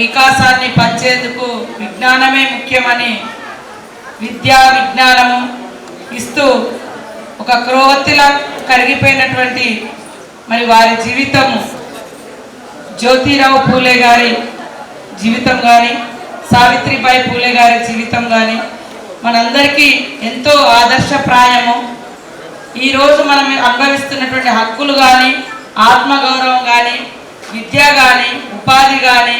వికాసాన్ని పంచేందుకు విజ్ఞానమే ముఖ్యమని విద్యా విజ్ఞానము ఇస్తూ ఒక క్రొవ్వొత్తిలా కరిగిపోయినటువంటి మరి వారి జీవితము జ్యోతిరావు పూలే గారి జీవితం కానీ సావిత్రిబాయి పూలే గారి జీవితం కానీ మనందరికీ ఎంతో ఆదర్శప్రాయము. ఈరోజు మనం అనుభవిస్తున్నటువంటి హక్కులు కానీ ఆత్మగౌరవం కానీ విద్య కానీ ఉపాధి కానీ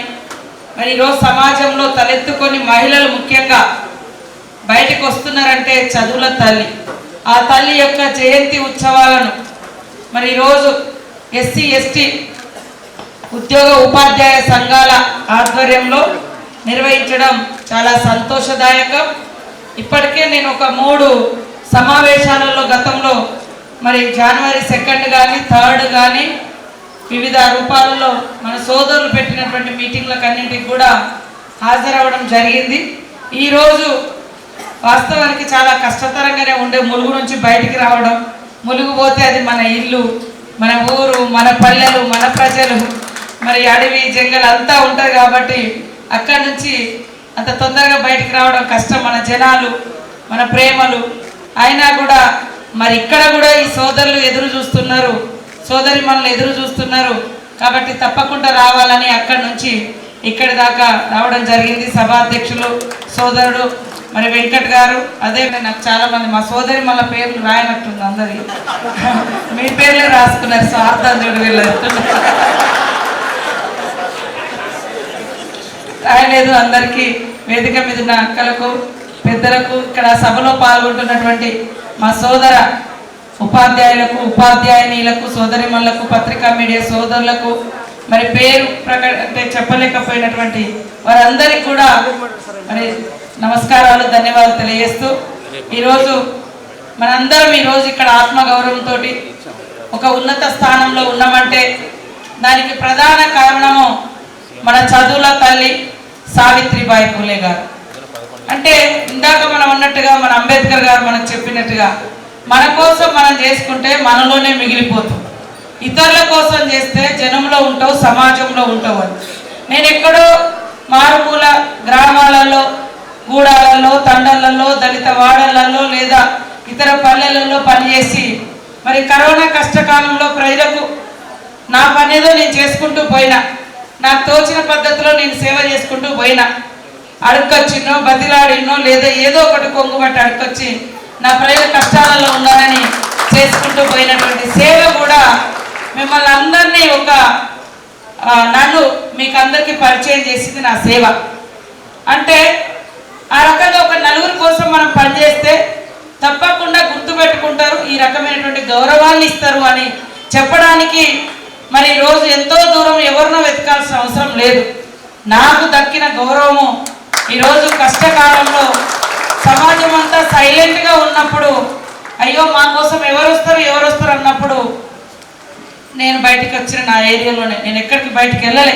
మరి ఈరోజు సమాజంలో తలెత్తుకొని మహిళలు ముఖ్యంగా బయటకు వస్తున్నారంటే చదువుల తల్లి. ఆ తల్లి యొక్క జయంతి ఉత్సవాలను మరి ఈరోజు ఎస్సీ ఎస్టీ ఉద్యోగ ఉపాధ్యాయ సంఘాల ఆధ్వర్యంలో నిర్వహించడం చాలా సంతోషదాయకం. ఇప్పటికే నేను ఒక 3 సమావేశాలలో గతంలో మరి జనవరి 2 కానీ 3 కానీ వివిధ రూపాలలో మన సోదరులు పెట్టినటువంటి మీటింగ్లకు అన్నింటికి కూడా హాజరవ్వడం జరిగింది. ఈరోజు వాస్తవానికి చాలా కష్టతరంగానే ఉండే ములుగు నుంచి బయటికి రావడం. ములుగు పోతే అది మన ఇల్లు, మన ఊరు, మన పల్లెలు, మన ప్రజలు, మరి అడవి జంగల్ అంతా ఉంటుంది కాబట్టి అక్కడి నుంచి అంత తొందరగా బయటికి రావడం కష్టం. మన జనాలు, మన ప్రేమలు అయినా కూడా మరి ఇక్కడ కూడా ఈ సోదరులు ఎదురు చూస్తున్నారు, సోదరి మనల్ని ఎదురు చూస్తున్నారు కాబట్టి తప్పకుండా రావాలని అక్కడి నుంచి ఇక్కడి దాకా రావడం జరిగింది. సభాధ్యక్షులు సోదరుడు మరి వెంకట్ గారు, అదే నాకు చాలా మంది మా సోదరి మళ్ళీ పేర్లు రాయనట్టుంది, అందరి మీ పేర్లే రాసుకున్నారు, స్వార్థం చూడు వీళ్ళు రాయలేదు. అందరికీ వేదిక మీద ఉన్న అక్కలకు పెద్దలకు ఇక్కడ సభలో పాల్గొంటున్నటువంటి మా సోదర ఉపాధ్యాయులకు ఉపాధ్యాయునిలకు సోదరిమణులకు పత్రికా మీడియా సోదరులకు మరి పేరు అంటే చెప్పలేకపోయినటువంటి వారందరికీ కూడా మరి నమస్కారాలు ధన్యవాదాలు తెలియజేస్తూ ఈరోజు మనందరం ఈరోజు ఇక్కడ ఆత్మగౌరవంతో ఒక ఉన్నత స్థానంలో ఉన్నామంటే దానికి ప్రధాన కారణము మన చదువుల తల్లి సావిత్రిబాయి పూలే గారు. అంటే ఇందాక మనం అన్నట్టుగా మన అంబేద్కర్ గారు మనకు చెప్పినట్టుగా మన కోసం మనం చేసుకుంటే మనలోనే మిగిలిపోతాం, ఇతరుల కోసం చేస్తే జనంలో ఉంటావు, సమాజంలో ఉంటావు అని. నేను ఎక్కడో మారుమూల గ్రామాలలో, గూడాలలో, తండలలో, దళిత వాడలలో లేదా ఇతర పల్లెలలో పనిచేసి మరి కరోనా కష్టకాలంలో ప్రజలకు నా పనేదో నేను చేసుకుంటూ పోయినా, నాకు తోచిన పద్ధతిలో నేను సేవ చేసుకుంటూ పోయినా, అడుక్కొచ్చినో బతిలాడినో లేదా ఏదో ఒకటి కొంగుబట్టి అడుక్కొచ్చి నా ప్రజల కష్టాలలో ఉన్నారని చేసుకుంటూ పోయినటువంటి సేవ కూడా మిమ్మల్ని అందరినీ నన్ను మీకు అందరికీ పరిచయం చేసింది నా సేవ. అంటే ఆ రకంగా ఒక నలుగురి కోసం మనం పనిచేస్తే తప్పకుండా గుర్తుపెట్టుకుంటారు, ఈ రకమైనటువంటి గౌరవాన్ని ఇస్తారు అని చెప్పడానికి మరి ఈరోజు ఎంతో దూరం ఎవరినో వెతకాల్సిన అవసరం లేదు. నాకు దక్కిన గౌరవము ఈరోజు కష్టకాలంలో సమాజం అంతా సైలెంట్గా ఉన్నప్పుడు, అయ్యో మా కోసం ఎవరు వస్తారు అన్నప్పుడు నేను బయటికి వచ్చిన నా ఏరియాలోనే, నేను ఎక్కడికి బయటికి వెళ్ళలే.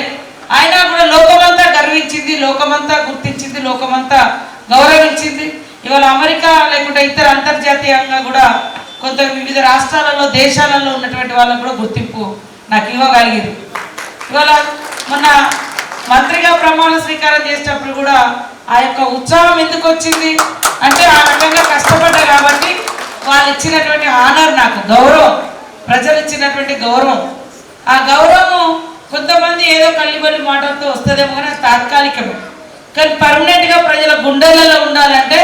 అయినా కూడా లోకమంతా గర్వించింది, లోకమంతా గుర్తించింది, లోకమంతా గౌరవించింది. ఇవాళ అమెరికా లేకుంటే ఇతర అంతర్జాతీయంగా కూడా కొంత వివిధ రాష్ట్రాలలో దేశాలలో ఉన్నటువంటి వాళ్ళకు కూడా గుర్తింపు నాకు ఇవ్వగలిగింది. ఇవాళ మొన్న మంత్రిగా ప్రమాణ స్వీకారం చేసేటప్పుడు కూడా ఆ యొక్క ఉత్సాహం ఎందుకు వచ్చింది అంటే ఆ రకంగా కష్టపడ్డా కాబట్టి వాళ్ళు ఇచ్చినటువంటి ఆనర్, నాకు గౌరవం, ప్రజలు ఇచ్చినటువంటి గౌరవం. ఆ గౌరవము కొంతమంది ఏదో కల్లిబల్లి మాటలతో వస్తుందేమో కానీ అది తాత్కాలికమే. కానీ పర్మనెంట్గా ప్రజల గుండెలలో ఉండాలంటే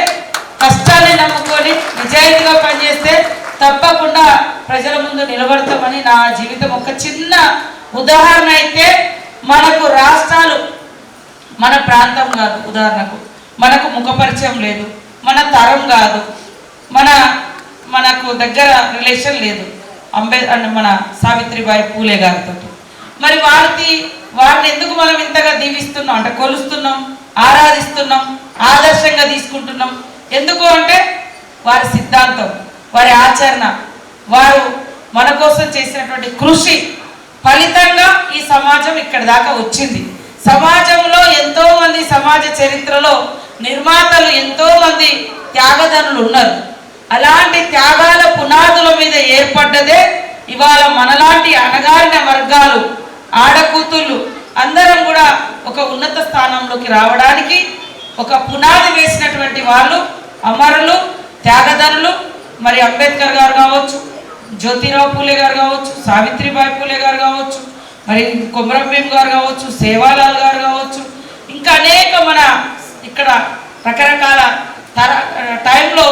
కష్టాన్ని నమ్ముకొని నిజాయితీగా పనిచేస్తే తప్పకుండా ప్రజల ముందు నిలబడతామని నా జీవితం ఒక చిన్న ఉదాహరణ. అయితే మనకు రాష్ట్రాలు మన ప్రాంతం కాదు, ఉదాహరణకు మనకు ముఖపరిచయం లేదు, మన తరం కాదు, మనకు దగ్గర రిలేషన్ లేదు మన సావిత్రిబాయి పూలే గారితో. మరి వారిని ఎందుకు మనం ఇంతగా దీవిస్తున్నాం అంటే కొలుస్తున్నాం, ఆరాధిస్తున్నాం, ఆదర్శంగా తీసుకుంటున్నాం. ఎందుకు అంటే వారి సిద్ధాంతం, వారి ఆచరణ, వారు మన కోసం చేసినటువంటి కృషి ఫలితంగా ఈ సమాజం ఇక్కడి దాకా వచ్చింది. సమాజంలో ఎంతో మంది సమాజ చరిత్రలో నిర్మాతలు ఎంతో మంది త్యాగధనులు ఉన్నారు. అలాంటి త్యాగాల పునాదుల మీద ఏర్పడ్డదే ఇవాళ మనలాంటి అణగారిన వర్గాలు, ఆడకూతుళ్ళు, అందరం కూడా ఒక ఉన్నత స్థానంలోకి రావడానికి ఒక పునాది వేసినటువంటి వాళ్ళు అమరులు, త్యాగధనులు. మరి అంబేద్కర్ గారు కావచ్చు, జ్యోతిరావు పూలే గారు కావచ్చు, సావిత్రిబాయి పూలే గారు కావచ్చు, మరి కొమరం భీమ్ గారు కావచ్చు, సేవాలాల్ గారు కావచ్చు, ఇంకా అనేక మన ఇక్కడ రకరకాల టైంలో